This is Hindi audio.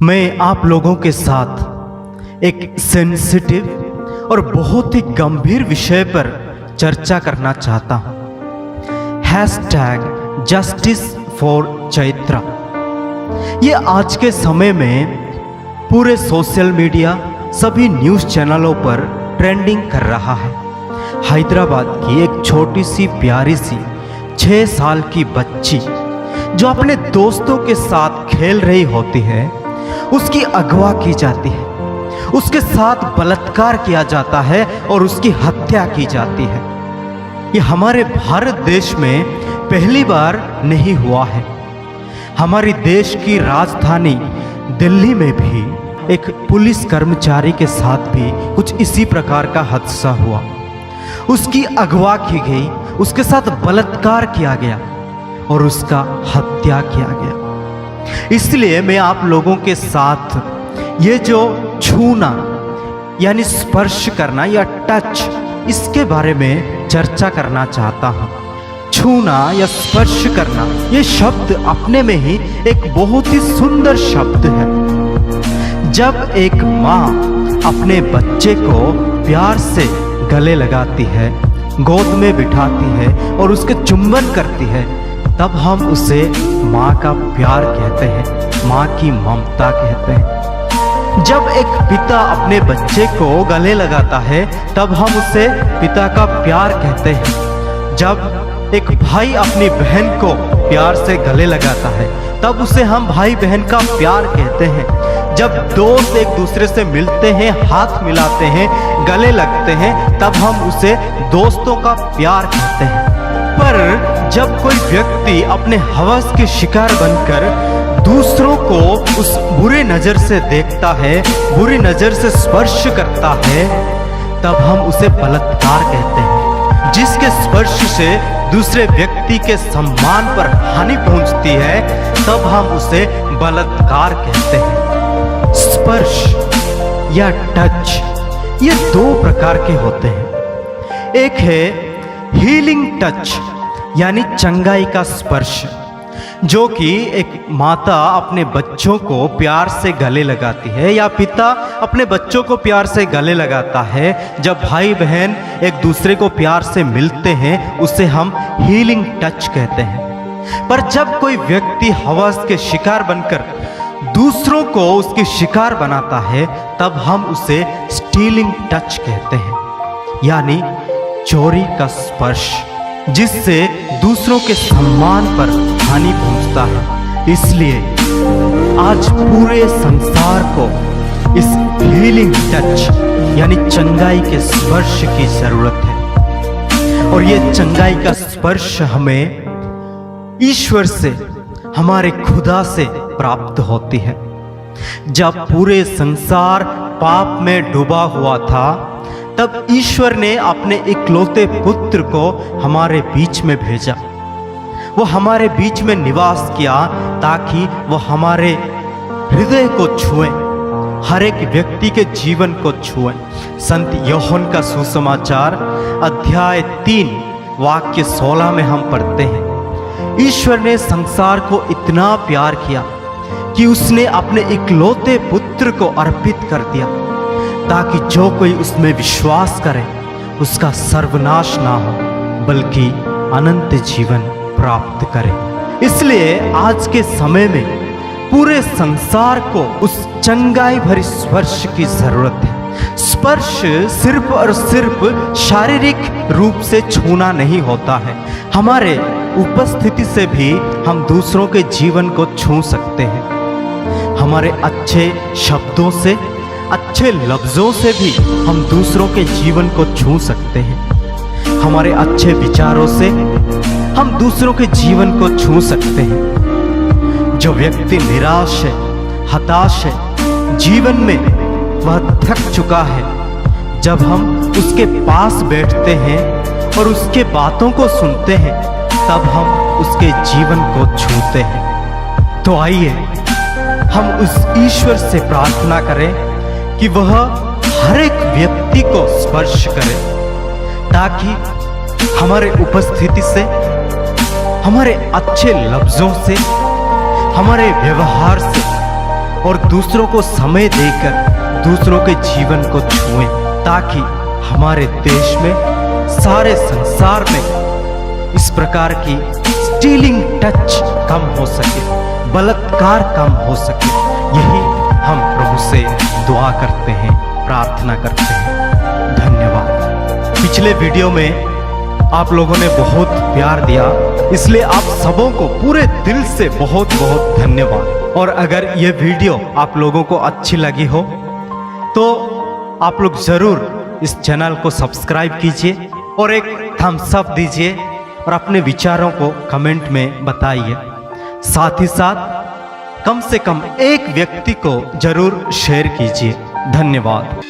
मैं आप लोगों के साथ एक सेंसिटिव और बहुत ही गंभीर विषय पर चर्चा करना चाहता हूं। #Justice for Chaitra. ये आज के समय में पूरे सोशल मीडिया, सभी न्यूज़ चैनलों पर ट्रेंडिंग कर रहा है। हैदराबाद की एक छोटी सी प्यारी सी 6 साल की बच्ची जो अपने दोस्तों के साथ खेल रही होती है, उसकी अगवा की जाती है, उसके साथ बलात्कार किया जाता है और उसकी हत्या की जाती है। ये हमारे भारत देश में पहली बार नहीं हुआ है। हमारी देश की राजधानी दिल्ली में भी एक पुलिस कर्मचारी के साथ भी कुछ इसी प्रकार का हादसा हुआ। उसकी अगवा की गई, उसके साथ बलात्कार किया गया और उसका हत्या किया गया। इसलिए मैं आप लोगों के साथ ये जो छूना यानी स्पर्श करना या टच, इसके बारे में चर्चा करना चाहता हूँ। छूना या स्पर्श करना ये शब्द अपने में ही एक बहुत ही सुंदर शब्द है। जब एक माँ अपने बच्चे को प्यार से गले लगाती है, गोद में बिठाती है और उसके चुंबन करती है, तब हम उसे माँ का प्यार कहते हैं, माँ की ममता कहते हैं। जब एक पिता अपने बच्चे को गले लगाता है, तब हम उसे पिता का प्यार कहते हैं। जब एक भाई अपनी बहन को प्यार से गले लगाता है, तब उसे हम भाई बहन का प्यार कहते हैं। जब दोस्त एक दूसरे से मिलते हैं, हाथ मिलाते हैं, गले लगते हैं, तब हम उसे दोस्तों का प्यार कहते हैं। पर जब कोई व्यक्ति अपने हवस के शिकार बनकर दूसरों को उस बुरे नजर से देखता है, बुरी नजर से स्पर्श करता है, तब हम उसे बलात्कार कहते हैं। जिसके स्पर्श से दूसरे व्यक्ति के सम्मान पर हानि पहुंचती है, तब हम उसे बलात्कार कहते हैं। स्पर्श या टच ये 2 प्रकार के होते हैं। एक है हीलिंग टच यानी चंगाई का स्पर्श, जो कि एक माता अपने बच्चों को प्यार से गले लगाती है या पिता अपने बच्चों को प्यार से गले लगाता है। जब भाई बहन एक दूसरे को प्यार से मिलते हैं, उसे हम हीलिंग टच कहते हैं। पर जब कोई व्यक्ति हवस के शिकार बनकर दूसरों को उसकी शिकार बनाता है, तब हम उसे स्टीलिंग टच कहते हैं, यानी चोरी का स्पर्श, जिससे दूसरों के सम्मान पर हानि पहुंचता है। इसलिए आज पूरे संसार को इस हीलिंग टच यानी चंगाई के स्पर्श की जरूरत है। और ये चंगाई का स्पर्श हमें ईश्वर से, हमारे खुदा से प्राप्त होती है। जब पूरे संसार पाप में डूबा हुआ था, तब ईश्वर ने अपने इकलौते पुत्र को हमारे बीच में भेजा। वो हमारे बीच में निवास किया ताकि वो हमारे हृदय को छुए, हर एक व्यक्ति के जीवन को छुए। संत यूहन्ना का सुसमाचार अध्याय 3 वाक्य 16 में हम पढ़ते हैं, ईश्वर ने संसार को इतना प्यार किया कि उसने अपने इकलौते पुत्र को अर्पित कर दिया, ताकि जो कोई उसमें विश्वास करे उसका सर्वनाश ना हो, बल्कि अनंत जीवन प्राप्त करे। इसलिए आज के समय में पूरे संसार को उस चंगाई भरी स्पर्श की जरूरत है। स्पर्श सिर्फ और सिर्फ शारीरिक रूप से छूना नहीं होता है, हमारे उपस्थिति से भी हम दूसरों के जीवन को छू सकते हैं। हमारे अच्छे शब्दों से, अच्छे लफ्जों से भी हम दूसरों के जीवन को छू सकते हैं। हमारे अच्छे विचारों से हम दूसरों के जीवन को छू सकते हैं। जो व्यक्ति निराश है, हताश है, जीवन में वह थक चुका है, जब हम उसके पास बैठते हैं और उसके बातों को सुनते हैं, तब हम उसके जीवन को छूते हैं। तो आइए हम उस ईश्वर से प्रार्थना करें कि वह हर एक व्यक्ति को स्पर्श करे, ताकि हमारे उपस्थिति से, हमारे अच्छे लफ्जों से, हमारे व्यवहार से और दूसरों को समय देकर दूसरों के जीवन को छुएं, ताकि हमारे देश में, सारे संसार में इस प्रकार की स्टीलिंग टच कम हो सके, बलात्कार कम हो सके। यही हम प्रभु से दुआ करते हैं, प्रार्थना करते हैं। धन्यवाद। पिछले वीडियो में आप लोगों ने बहुत प्यार दिया, इसलिए आप सबों को पूरे दिल से बहुत बहुत धन्यवाद। और अगर ये वीडियो आप लोगों को अच्छी लगी हो तो आप लोग जरूर इस चैनल को सब्सक्राइब कीजिए और एक थम्स अप दीजिए और अपने विचारों को कमेंट में बताइए। साथ ही साथ कम से कम एक व्यक्ति को जरूर शेयर कीजिए। धन्यवाद।